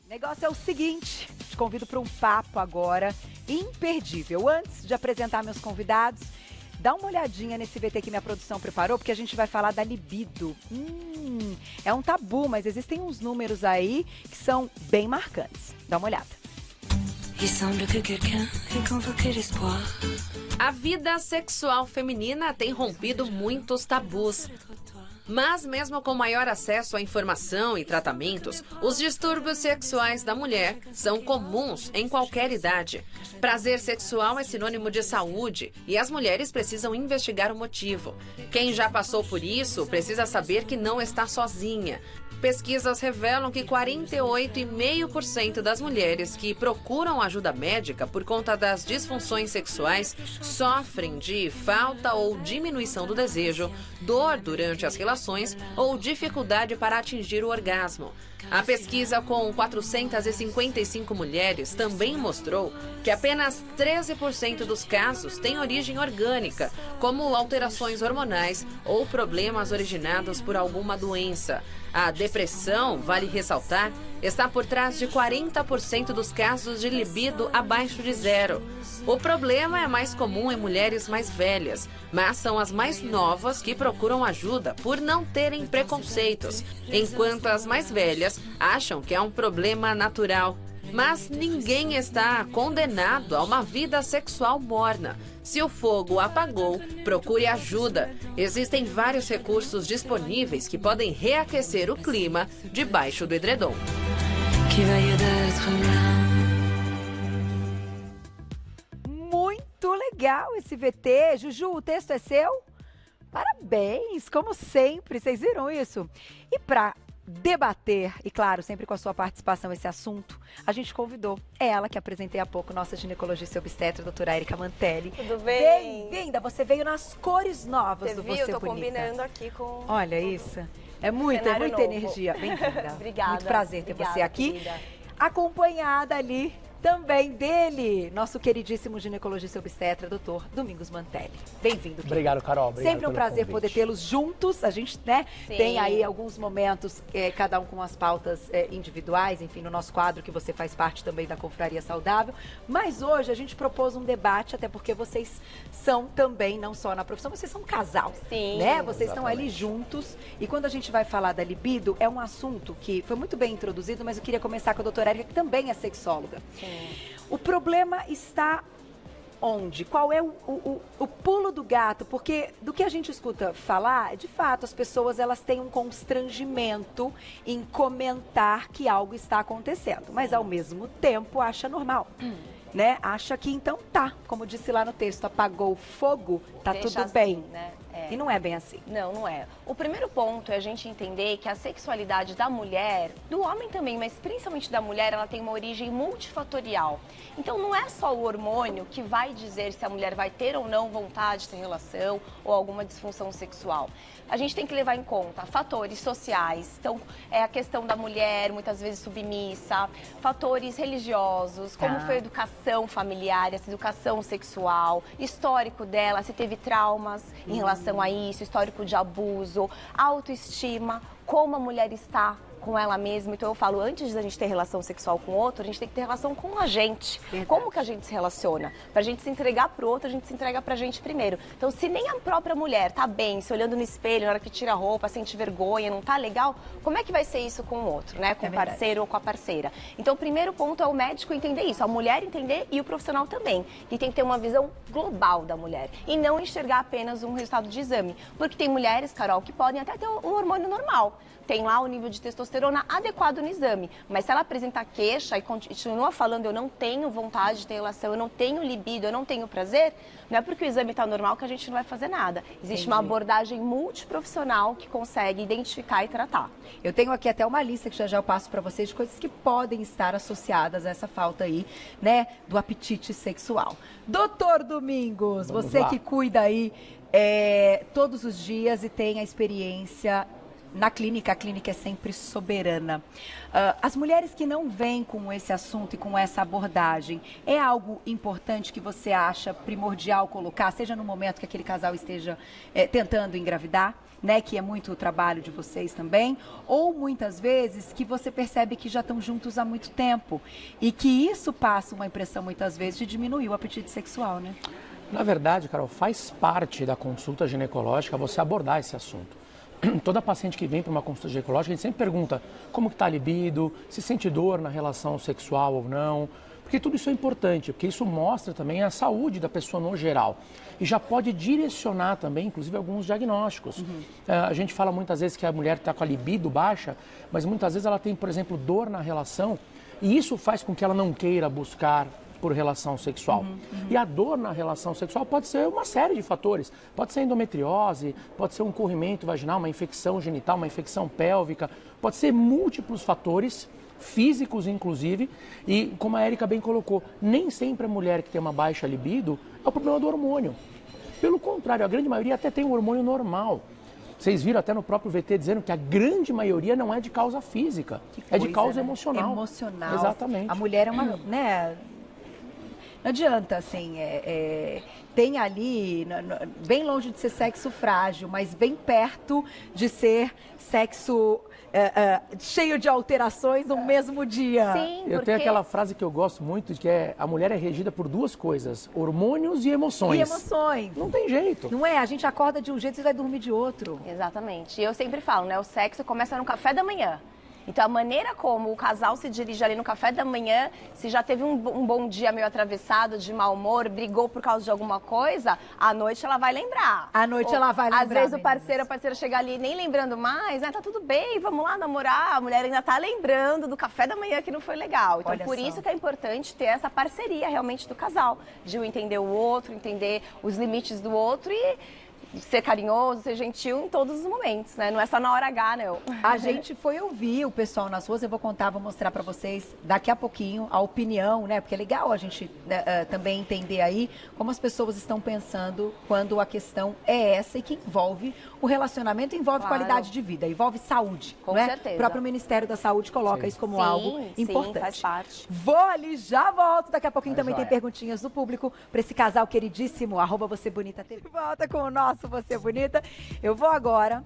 O negócio é o seguinte, te convido para um papo agora imperdível. Antes de apresentar meus convidados, dá uma olhadinha nesse VT que minha produção preparou, porque a gente vai falar da libido. É um tabu, mas existem uns números aí que são bem marcantes. Dá uma olhada. A vida sexual feminina tem rompido muitos tabus. Mas mesmo com maior acesso à informação e tratamentos, os distúrbios sexuais da mulher são comuns em qualquer idade. Prazer sexual é sinônimo de saúde e as mulheres precisam investigar o motivo. Quem já passou por isso precisa saber que não está sozinha. Pesquisas revelam que 48,5% das mulheres que procuram ajuda médica por conta das disfunções sexuais sofrem de falta ou diminuição do desejo, dor durante as relações ou dificuldade para atingir o orgasmo. A pesquisa com 455 mulheres também mostrou que apenas 13% dos casos têm origem orgânica, como alterações hormonais ou problemas originados por alguma doença. A depressão, vale ressaltar, está por trás de 40% dos casos de libido abaixo de 0. O problema é mais comum em mulheres mais velhas, mas são as mais novas que procuram ajuda por não terem preconceitos, enquanto as mais velhas acham que é um problema natural. Mas ninguém está condenado a uma vida sexual morna. Se o fogo apagou, procure ajuda. Existem vários recursos disponíveis que podem reaquecer o clima debaixo do edredom. Muito legal esse VT. Juju, o texto é seu? Parabéns, como sempre. Vocês viram isso? E para debater, e claro, sempre com a sua participação esse assunto, a gente convidou ela, que apresentei há pouco, nossa ginecologista e obstetra, doutora Érica Mantelli. Tudo bem? Bem-vinda, você veio nas cores novas do viu? Você Tô Bonita. combinando aqui com... Olha isso, é muita novo. energia. Bem-vinda. Obrigada. Muito prazer ter Obrigada, você aqui. querida. Acompanhada ali também dele, nosso queridíssimo ginecologista e obstetra, doutor Domingos Mantelli. Bem-vindo, querido. Obrigado, Carol. Obrigado Sempre um pelo prazer convite. poder tê-los juntos. A gente, né, Sim. tem aí alguns momentos, cada um com as pautas individuais, enfim, no nosso quadro, que você faz parte também da Confraria Saudável. Mas hoje a gente propôs um debate, até porque vocês são também, não só na profissão, vocês são um casal. Sim, né? Vocês estão ali exatamente. juntos. E quando a gente vai falar da libido, é um assunto que foi muito bem introduzido, mas eu queria começar com a doutora Érica, que também é sexóloga. Sim. O problema está onde? Qual é o pulo do gato? Porque do que a gente escuta falar, de fato, as pessoas elas têm um constrangimento em comentar que algo está acontecendo, mas ao mesmo tempo acha normal. Né? Acha que então tá, como disse lá no texto, apagou o fogo, tá Deixa tudo assim, bem. né? E não é bem assim. Não, não é. O primeiro ponto é a gente entender que a sexualidade da mulher, do homem também, mas principalmente da mulher, ela tem uma origem multifatorial. Então não é só o hormônio que vai dizer se a mulher vai ter ou não vontade de ter relação ou alguma disfunção sexual. A gente tem que levar em conta fatores sociais, então é a questão da mulher muitas vezes submissa, fatores religiosos, como foi a educação familiar, essa educação sexual, histórico dela, se teve traumas em relação a isso, histórico de abuso, autoestima, como a mulher está com ela mesma. Então eu falo, antes da gente ter relação sexual com o outro, a gente tem que ter relação com a gente. Verdade. Como que a gente se relaciona? Pra gente se entregar pro outro, a gente se entrega pra gente primeiro. Então se nem a própria mulher tá bem, se olhando no espelho, na hora que tira a roupa, sente vergonha, não tá legal, como é que vai ser isso com o outro, né? Com o parceiro ou com a parceira. Então o primeiro ponto é o médico entender isso, a mulher entender e o profissional também. E tem que ter uma visão global da mulher e não enxergar apenas um resultado de exame. Porque tem mulheres, Carol, que podem até ter um hormônio normal. Tem lá o nível de testosterona adequado no exame. Mas se ela apresentar queixa e continua falando eu não tenho vontade de ter relação, eu não tenho libido, eu não tenho prazer, não é porque o exame está normal que a gente não vai fazer nada. Existe uma abordagem multiprofissional que consegue identificar e tratar. Eu tenho aqui até uma lista que já eu passo para vocês de coisas que podem estar associadas a essa falta aí, né, do apetite sexual. Doutor Domingos, Vamos você lá. que cuida aí todos os dias e tem a experiência na clínica, a clínica é sempre soberana. As mulheres que não vêm com esse assunto e com essa abordagem, é algo importante que você acha primordial colocar, seja no momento que aquele casal esteja tentando engravidar, né, que é muito o trabalho de vocês também, ou muitas vezes que você percebe que já estão juntos há muito tempo e que isso passa uma impressão muitas vezes de diminuir o apetite sexual, né? Na verdade, Carol, faz parte da consulta ginecológica você abordar esse assunto. Toda paciente que vem para uma consulta ginecológica, a gente sempre pergunta como que está a libido, se sente dor na relação sexual ou não, porque tudo isso é importante, porque isso mostra também a saúde da pessoa no geral. E já pode direcionar também, inclusive, alguns diagnósticos. A gente fala muitas vezes que a mulher está com a libido baixa, mas muitas vezes ela tem, por exemplo, dor na relação, e isso faz com que ela não queira buscar por relação sexual. E a dor na relação sexual pode ser uma série de fatores. Pode ser endometriose, pode ser um corrimento vaginal, uma infecção genital, uma infecção pélvica, pode ser múltiplos fatores, físicos inclusive, e como a Érica bem colocou, nem sempre a mulher que tem uma baixa libido é o problema do hormônio. Pelo contrário, a grande maioria até tem um hormônio normal. Vocês viram até no próprio VT dizendo que a grande maioria não é de causa física, é de causa emocional. Emocional. Exatamente. A mulher é uma, né... Não adianta, assim, tem ali, bem longe de ser sexo frágil, mas bem perto de ser sexo cheio de alterações no mesmo dia. Sim, Eu tenho aquela frase que eu gosto muito, que é a mulher é regida por duas coisas, hormônios e emoções. E emoções. Não tem jeito. Não é? A gente acorda de um jeito e vai dormir de outro. Exatamente. E eu sempre falo, né? O sexo começa no café da manhã. Então, a maneira como o casal se dirige ali no café da manhã, se já teve um bom dia meio atravessado, de mau humor, brigou por causa de alguma coisa, à noite ela vai lembrar. À noite ela vai lembrar. Às vezes o parceiro, a parceira chega ali nem lembrando mais, tá tudo bem, vamos lá namorar. A mulher ainda tá lembrando do café da manhã que não foi legal. Então, por isso que é importante ter essa parceria realmente do casal, de um entender o outro, entender os limites do outro e ser carinhoso, ser gentil em todos os momentos, né? Não é só na hora H, não. A gente foi ouvir o pessoal nas ruas, eu vou contar, vou mostrar pra vocês daqui a pouquinho a opinião, né? Porque é legal a gente também entender aí como as pessoas estão pensando quando a questão é essa e que envolve o relacionamento, envolve qualidade de vida, envolve saúde, Com não é? certeza. O próprio Ministério da Saúde coloca isso como algo importante. Sim, faz parte. Vou ali, já volto. Daqui a pouquinho também joia. tem perguntinhas do público para esse casal queridíssimo, @VocêBonitaTV. Volta com o nosso Você Bonita. Eu vou agora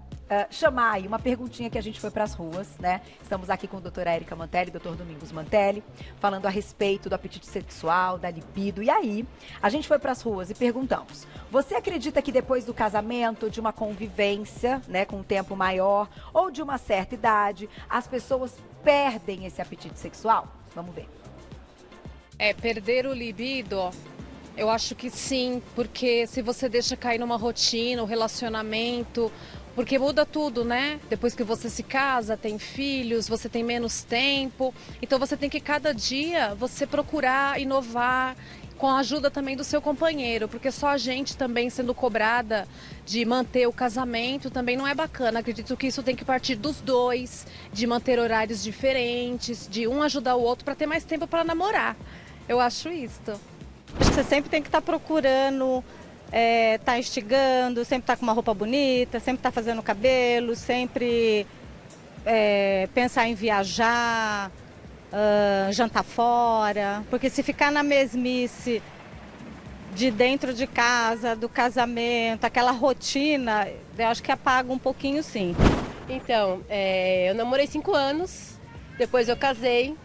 chamar aí uma perguntinha que a gente foi para as ruas, né? Estamos aqui com a doutora Érica Mantelli, doutor Domingos Mantelli, falando a respeito do apetite sexual, da libido. E aí, a gente foi para as ruas e perguntamos: você acredita que depois do casamento, de uma convivência, né, com um tempo maior, ou de uma certa idade, as pessoas perdem esse apetite sexual? Vamos ver. Perder o libido, eu acho que sim, porque se você deixa cair numa rotina, o relacionamento, porque muda tudo, né? Depois que você se casa, tem filhos, você tem menos tempo, então você tem que cada dia você procurar inovar com a ajuda também do seu companheiro, porque só a gente também sendo cobrada de manter o casamento também não é bacana. Acredito que isso tem que partir dos dois, de manter horários diferentes, de um ajudar o outro para ter mais tempo para namorar. Eu acho isso. Você sempre tem que estar procurando, tá instigando, sempre tá com uma roupa bonita, sempre tá fazendo cabelo, sempre pensar em viajar, jantar fora. Porque se ficar na mesmice de dentro de casa, do casamento, aquela rotina, eu acho que apaga um pouquinho sim. Então, eu namorei 5 anos, depois eu casei.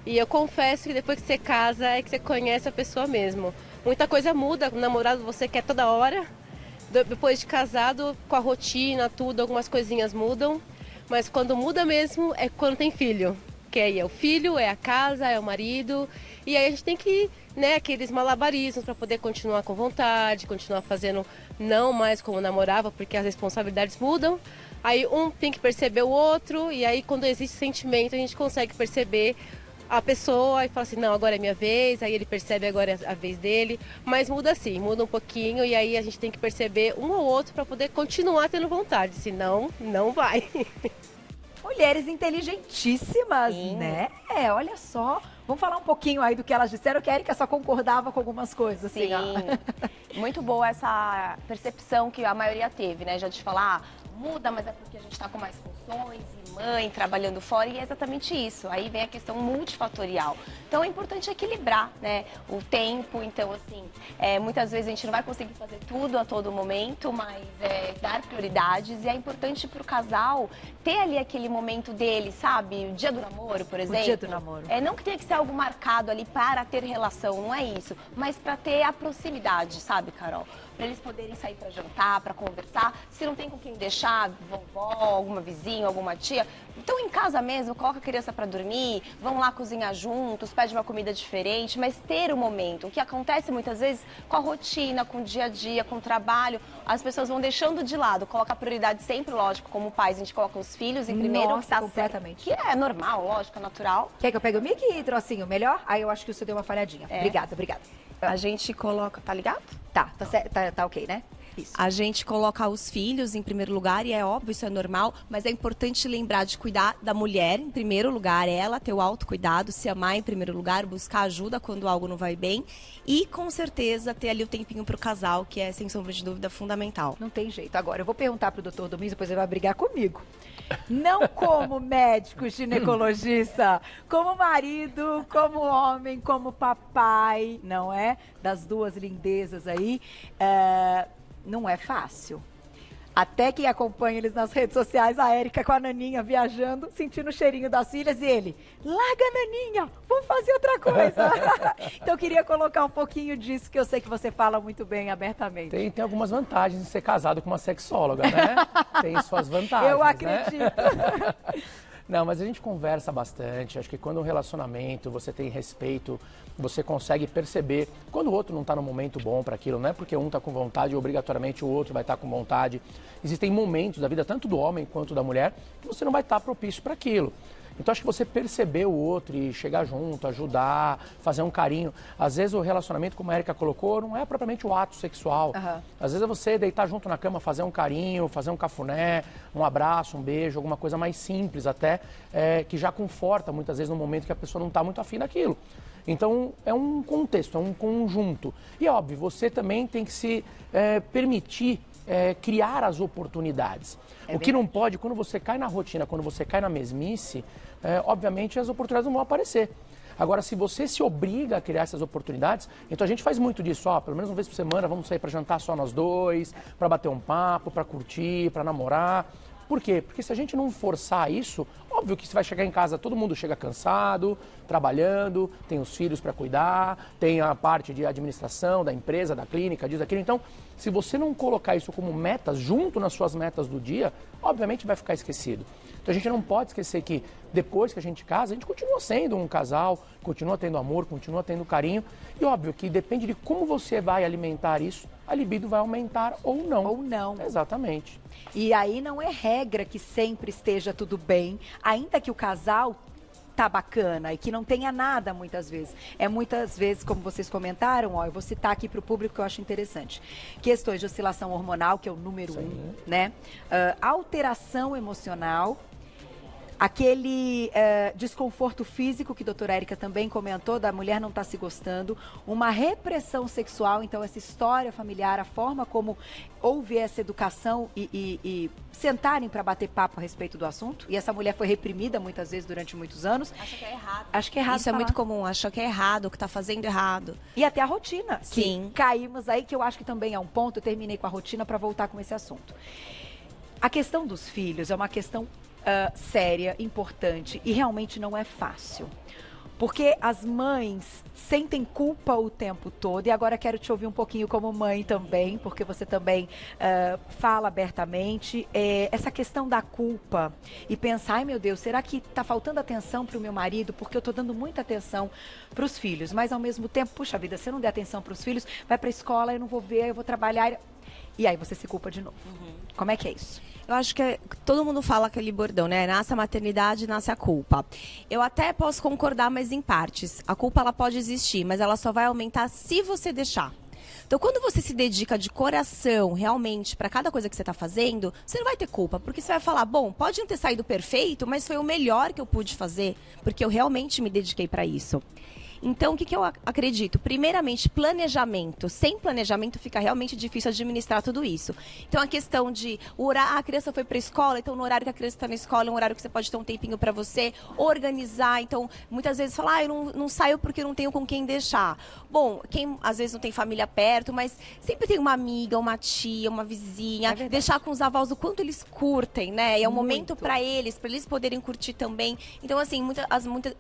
E eu confesso que depois que você casa é que você conhece a pessoa mesmo. Muita coisa muda, o namorado você quer toda hora. Depois de casado, com a rotina, tudo, algumas coisinhas mudam. Mas quando muda mesmo é quando tem filho. Que aí é o filho, é a casa, é o marido. E aí a gente tem que, né, aqueles malabarismos para poder continuar com vontade, continuar fazendo não mais como namorava, porque as responsabilidades mudam. Aí um tem que perceber o outro, e aí quando existe sentimento a gente consegue perceber a pessoa e fala assim, não, agora é minha vez, aí ele percebe agora é a vez dele, mas muda assim, muda um pouquinho e aí a gente tem que perceber um ou outro para poder continuar tendo vontade, senão não vai. Mulheres inteligentíssimas, né? Olha só. Vamos falar um pouquinho aí do que elas disseram, que a Érica só concordava com algumas coisas. Assim, Sim, muito boa essa percepção que a maioria teve, né? Já de falar, muda, mas é porque a gente está com mais funções, e mãe, trabalhando fora, e é exatamente isso. Aí vem a questão multifatorial. Então é importante equilibrar, né, o tempo. Então, assim, muitas vezes a gente não vai conseguir fazer tudo a todo momento, mas dar prioridades. E é importante para o casal ter ali aquele momento dele, sabe? O dia do namoro, por exemplo. O dia do namoro. Não que tenha que ser algo marcado ali para ter relação, não é isso. Mas para ter a proximidade, sabe, Carol? Para eles poderem sair para jantar, para conversar. Se não tem com quem deixar, vovó, alguma vizinha, alguma tia, então em casa mesmo, coloca a criança para dormir, vão lá cozinhar juntos, pede uma comida diferente, mas ter o momento. O que acontece muitas vezes com a rotina, com o dia a dia, com o trabalho, as pessoas vão deixando de lado. Coloca a prioridade sempre, lógico, como pais, a gente coloca os filhos em primeiro. Nossa, que tá completamente. Certo, que é normal, lógico, é natural. Quer que eu pegue o mic e trocinho melhor? Aí eu acho que o senhor deu uma falhadinha. Obrigada. A gente coloca, tá ligado? Tá ok, né? Isso. A gente coloca os filhos em primeiro lugar e é óbvio, isso é normal, mas é importante lembrar de cuidar da mulher em primeiro lugar, ela ter o autocuidado, se amar em primeiro lugar, buscar ajuda quando algo não vai bem e com certeza ter ali o tempinho pro casal, que é sem sombra de dúvida fundamental. Não tem jeito. Agora, eu vou perguntar pro doutor Domingos, depois ele vai brigar comigo. Não como médico ginecologista, como marido, como homem, como papai, não é? Das duas lindezas aí. Não é fácil. Até quem acompanha eles nas redes sociais, a Érica com a Naninha viajando, sentindo o cheirinho das filhas e ele, larga a Naninha, vamos fazer outra coisa. Então eu queria colocar um pouquinho disso, que eu sei que você fala muito bem, abertamente. Tem algumas vantagens em ser casado com uma sexóloga, né? Tem suas vantagens, eu acredito. Né? Não, mas a gente conversa bastante. Acho que quando um relacionamento, você tem respeito, você consegue perceber quando o outro não está no momento bom para aquilo. Não é porque um está com vontade e obrigatoriamente o outro vai estar com vontade. Existem momentos da vida, tanto do homem quanto da mulher, que você não vai estar propício para aquilo. Então acho que você perceber o outro e chegar junto, ajudar, fazer um carinho. Às vezes o relacionamento, como a Érica colocou, não é propriamente o ato sexual. Às vezes é você deitar junto na cama, fazer um carinho, fazer um cafuné, um abraço, um beijo, alguma coisa mais simples até, que já conforta muitas vezes no momento que a pessoa não está muito afim daquilo. Então é um contexto, é um conjunto. E óbvio, você também tem que se permitir criar as oportunidades. O que não pode, quando você cai na rotina, quando você cai na mesmice, obviamente as oportunidades não vão aparecer. Agora, se você se obriga a criar essas oportunidades, então a gente faz muito disso, pelo menos uma vez por semana, vamos sair para jantar só nós dois, para bater um papo, para curtir, para namorar. Por quê? Porque se a gente não forçar isso, óbvio que você vai chegar em casa, todo mundo chega cansado, trabalhando, tem os filhos para cuidar, tem a parte de administração da empresa, da clínica, disso, aquilo. Então, se você não colocar isso como metas, junto nas suas metas do dia, obviamente vai ficar esquecido. Então a gente não pode esquecer que depois que a gente casa, a gente continua sendo um casal, continua tendo amor, continua tendo carinho. E óbvio que depende de como você vai alimentar isso, a libido vai aumentar ou não. Ou não. Exatamente. E aí não é regra que sempre esteja tudo bem, ainda que o casal tá bacana e que não tenha nada muitas vezes. Muitas vezes, como vocês comentaram, eu vou citar aqui para o público que eu acho interessante. Questões de oscilação hormonal, que é o número 1, né? Alteração emocional, aquele desconforto físico que a doutora Érica também comentou, da mulher não estar se gostando, uma repressão sexual, então essa história familiar, a forma como houve essa educação e sentarem para bater papo a respeito do assunto, e essa mulher foi reprimida muitas vezes durante muitos anos. Acho que é errado. Acho que é errado. Isso é muito comum, acha que é errado, que está fazendo errado. E até a rotina. Sim. Que caímos aí, que eu acho que também é um ponto, eu terminei com a rotina para voltar com esse assunto. A questão dos filhos é uma questão séria, importante e realmente não é fácil. Porque as mães sentem culpa o tempo todo, e agora quero te ouvir um pouquinho como mãe também, porque você também fala abertamente, essa questão da culpa e pensar, ai meu Deus, será que está faltando atenção para o meu marido, porque eu estou dando muita atenção para os filhos, mas ao mesmo tempo, puxa vida, se eu não der atenção para os filhos, vai para a escola, eu não vou ver, eu vou trabalhar, e aí você se culpa de novo. Como é que é isso? Eu acho que todo mundo fala aquele bordão, né? Nasce a maternidade, nasce a culpa. Eu até posso concordar, mas em partes. A culpa, ela pode existir, mas ela só vai aumentar se você deixar. Então, quando você se dedica de coração, realmente, para cada coisa que você está fazendo, você não vai ter culpa, porque você vai falar, bom, pode não ter saído perfeito, mas foi o melhor que eu pude fazer, porque eu realmente me dediquei para isso. Então, o que eu acredito? Primeiramente, planejamento. Sem planejamento fica realmente difícil administrar tudo isso. Então, a questão de a criança foi para a escola, então no horário que a criança está na escola, é um horário que você pode ter um tempinho para você, organizar. Então, muitas vezes falar, eu não saio porque não tenho com quem deixar. Bom, quem às vezes não tem família perto, mas sempre tem uma amiga, uma tia, uma vizinha, deixar com os avós o quanto eles curtem, né? E é um momento para eles poderem curtir também. Então, assim,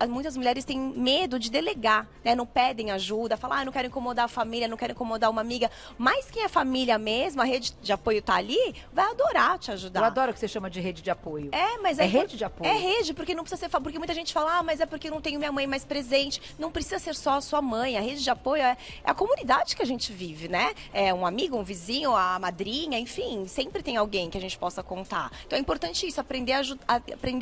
muitas mulheres têm medo de delegar, né? Não pedem ajuda, falam, não quero incomodar a família, não quero incomodar uma amiga. Mas quem é família mesmo, a rede de apoio tá ali, vai adorar te ajudar. Eu adoro o que você chama de rede de apoio. Mas é rede de apoio. É rede, porque não precisa ser... Porque muita gente fala, mas é porque eu não tenho minha mãe mais presente. Não precisa ser só a sua mãe. A rede de apoio é a comunidade que a gente vive, né? É um amigo, um vizinho, a madrinha, enfim. Sempre tem alguém que a gente possa contar. Então é importante isso, aprender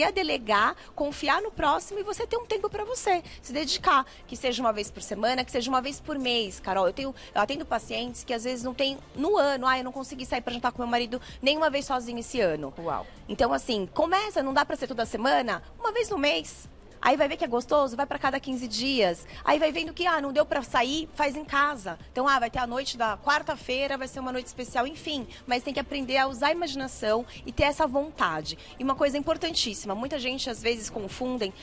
a delegar, confiar no próximo e você ter um tempo para você, se dedicar. Que seja uma vez por semana, que seja uma vez por mês, Carol. Eu atendo pacientes que às vezes não tem no ano. Eu não consegui sair para jantar com meu marido nenhuma vez sozinho esse ano. Uau. Então, assim, começa, não dá para ser toda semana, uma vez no mês. Aí vai ver que é gostoso, vai para cada 15 dias. Aí vai vendo que, não deu para sair, faz em casa. Então, vai ter a noite da quarta-feira, vai ser uma noite especial, enfim. Mas tem que aprender a usar a imaginação e ter essa vontade. E uma coisa importantíssima, muita gente às vezes confundem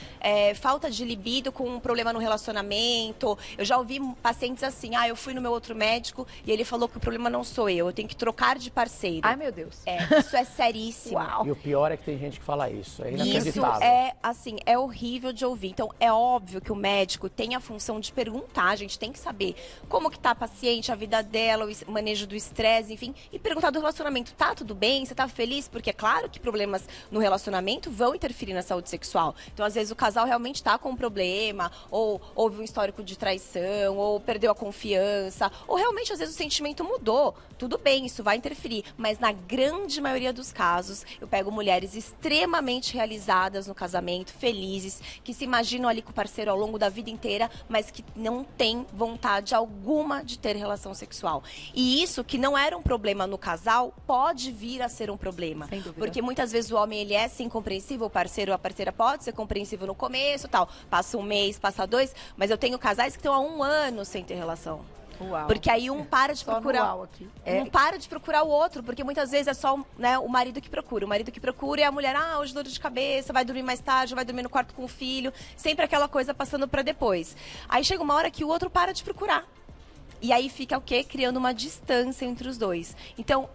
falta de libido com um problema no relacionamento. Eu já ouvi pacientes assim, eu fui no meu outro médico e ele falou que o problema não sou eu tenho que trocar de parceiro. Ai, meu Deus. Isso é seríssimo. Uau. E o pior é que tem gente que fala isso, é inacreditável. Isso é horrível de ouvir. Então, é óbvio que o médico tem a função de perguntar, a gente tem que saber como que tá a paciente, a vida dela, o manejo do estresse, enfim, e perguntar do relacionamento, tá tudo bem? Você tá feliz? Porque é claro que problemas no relacionamento vão interferir na saúde sexual. Então, às vezes, o casal realmente tá com um problema, ou houve um histórico de traição, ou perdeu a confiança, ou realmente, às vezes, o sentimento mudou. Tudo bem, isso vai interferir, mas na grande maioria dos casos, eu pego mulheres extremamente realizadas no casamento, felizes, que se imaginam ali com o parceiro ao longo da vida inteira, mas que não tem vontade alguma de ter relação sexual. E isso, que não era um problema no casal, pode vir a ser um problema. Sem dúvida. Porque muitas vezes o homem, ele é sim compreensível, o parceiro ou a parceira pode ser compreensível no começo, tal. Passa um mês, passa 2, mas eu tenho casais que estão há 1 ano sem ter relação. Uau. Porque aí um para de procurar. Um para de procurar o outro, porque muitas vezes é só, né, o marido que procura. O marido que procura e a mulher, hoje dor de cabeça, vai dormir mais tarde, vai dormir no quarto com o filho. Sempre aquela coisa passando para depois. Aí chega uma hora que o outro para de procurar. E aí fica o quê? Criando uma distância entre os dois. Então,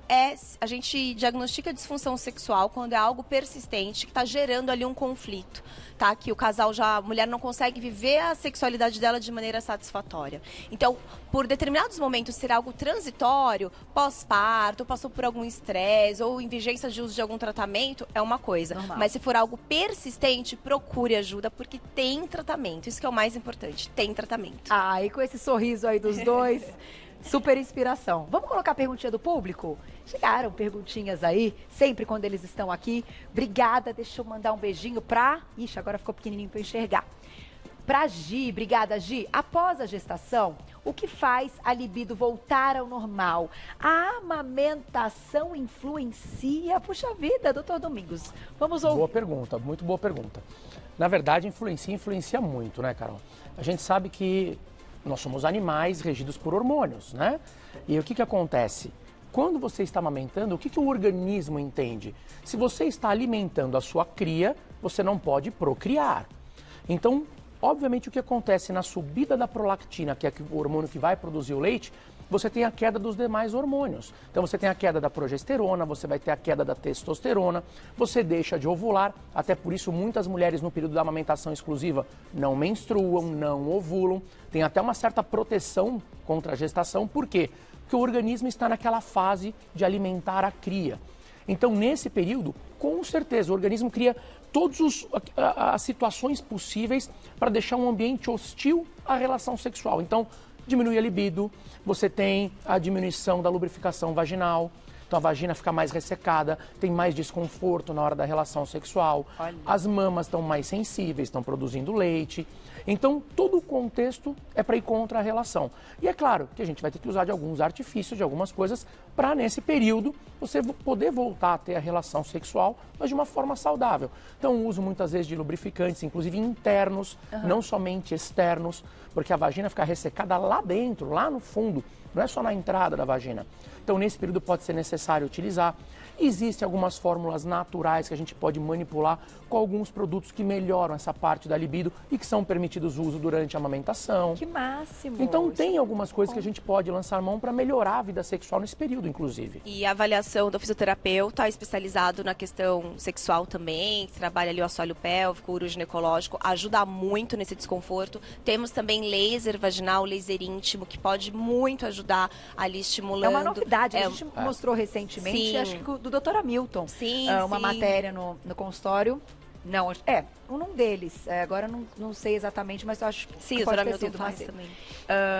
a gente diagnostica disfunção sexual quando é algo persistente, que está gerando ali um conflito, tá? Que o casal a mulher não consegue viver a sexualidade dela de maneira satisfatória. Então, por determinados momentos ser algo transitório, pós-parto, passou por algum estresse ou em vigência de uso de algum tratamento, é uma coisa. Normal. Mas se for algo persistente, procure ajuda, porque tem tratamento. Isso que é o mais importante, tem tratamento. E com esse sorriso aí dos dois, super inspiração. Vamos colocar a perguntinha do público? Chegaram perguntinhas aí, sempre quando eles estão aqui. Obrigada, deixa eu mandar um beijinho pra... Ixi, agora ficou pequenininho pra eu enxergar. Pra Gi, obrigada, Gi. Após a gestação, o que faz a libido voltar ao normal? A amamentação influencia? Puxa vida, doutor Domingos. Vamos ouvir. Boa pergunta, muito boa pergunta. Na verdade, influencia muito, né, Carol? A gente sabe que nós somos animais regidos por hormônios, né? E o que acontece? Quando você está amamentando, o que o organismo entende? Se você está alimentando a sua cria, você não pode procriar. Então, obviamente, o que acontece na subida da prolactina, que é o hormônio que vai produzir o leite, você tem a queda dos demais hormônios. Então, você tem a queda da progesterona, você vai ter a queda da testosterona, você deixa de ovular, até por isso muitas mulheres no período da amamentação exclusiva não menstruam, não ovulam, tem até uma certa proteção contra a gestação, por quê? Porque o organismo está naquela fase de alimentar a cria. Então, nesse período, com certeza, o organismo cria todas as situações possíveis para deixar um ambiente hostil à relação sexual. Então, diminui a libido, você tem a diminuição da lubrificação vaginal. Então a vagina fica mais ressecada, tem mais desconforto na hora da relação sexual. Olha. As mamas estão mais sensíveis, estão produzindo leite. Então, todo o contexto é para ir contra a relação. E é claro que a gente vai ter que usar de alguns artifícios, de algumas coisas, para nesse período você poder voltar a ter a relação sexual, mas de uma forma saudável. Então, o uso muitas vezes de lubrificantes, inclusive internos, não somente externos, porque a vagina fica ressecada lá dentro, lá no fundo, não é só na entrada da vagina. Então, nesse período pode ser necessário utilizar. Existem algumas fórmulas naturais que a gente pode manipular com alguns produtos que melhoram essa parte da libido e que são permitidos uso durante a amamentação. Que máximo! Então tem algumas coisas que a gente pode lançar mão para melhorar a vida sexual nesse período, inclusive. E a avaliação do fisioterapeuta especializado na questão sexual também, que trabalha ali o assoalho pélvico, o uroginecológico, ajuda muito nesse desconforto. Temos também laser vaginal, laser íntimo, que pode muito ajudar ali estimulando. É uma novidade, a gente mostrou recentemente, Sim. acho que do Dr. Hamilton, Sim, uma sim. matéria no consultório. Não, um deles, agora eu não sei exatamente, mas eu acho Sim, que o pode Dr. ter Hamilton sido faz Macedo. também.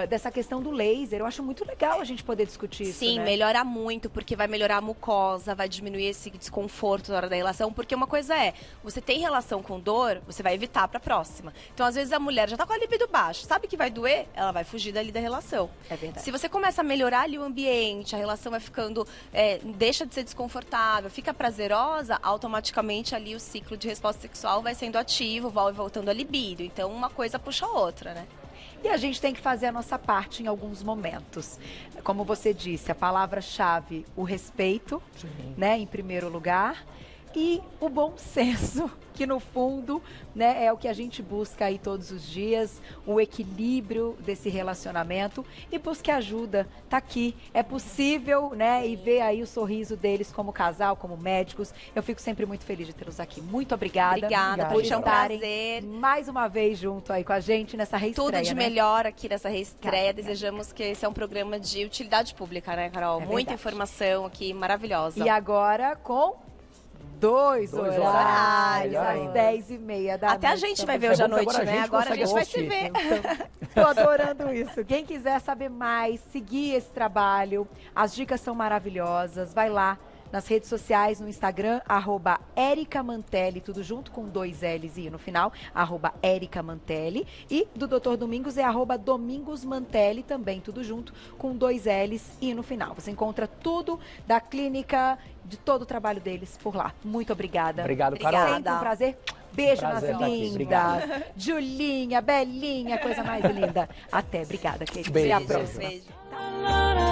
Dessa questão do laser, eu acho muito legal a gente poder discutir isso, Sim, né? melhora muito, porque vai melhorar a mucosa, vai diminuir esse desconforto na hora da relação, porque uma coisa é, você tem relação com dor, você vai evitar pra próxima. Então, às vezes, a mulher já tá com a libido baixa, sabe que vai doer, ela vai fugir dali da relação. É verdade. Se você começa a melhorar ali o ambiente, a relação vai ficando, deixa de ser desconfortável, fica prazerosa, automaticamente ali o ciclo de resposta sexual vai sendo ativo, vai voltando a libido. Então, uma coisa puxa a outra, né? E a gente tem que fazer a nossa parte em alguns momentos. Como você disse, a palavra-chave, o respeito, né, em primeiro lugar, e o bom senso, que no fundo, né, é o que a gente busca aí todos os dias, o equilíbrio desse relacionamento, e busque ajuda, tá aqui, é possível, né, e ver aí o sorriso deles como casal, como médicos. Eu fico sempre muito feliz de tê-los aqui. Muito obrigada. Obrigada, por puxa, é um estarem prazer. mais uma vez junto aí com a gente nessa reestreia, Tudo de né? melhor aqui nessa reestreia. Obrigada. Desejamos que esse é um programa de utilidade pública, né, Carol? É Muita verdade. informação aqui, maravilhosa. E agora com dois horários, horários. às 10h30 da Até a noite. gente vai ver É hoje à bom que noite, agora a né? gente Agora a gente vai se consegue ver. Então, tô adorando isso. Quem quiser saber mais, seguir esse trabalho, as dicas são maravilhosas. Vai lá nas redes sociais, no Instagram, @EricaMantelli, tudo junto com 2 L's e no final, @EricaMantelli. E do Dr. Domingos é @DomingosMantelli, também tudo junto com 2 L's e no final. Você encontra tudo da clínica, de todo o trabalho deles por lá. Muito obrigada. Obrigado, Carol. Obrigada. Sempre um prazer. Beijo nas Prazer estar aqui. lindas. Obrigado. Julinha, Belinha, coisa mais linda. Até, obrigada, querida. Beijo, Até a beijo. próxima. Beijo.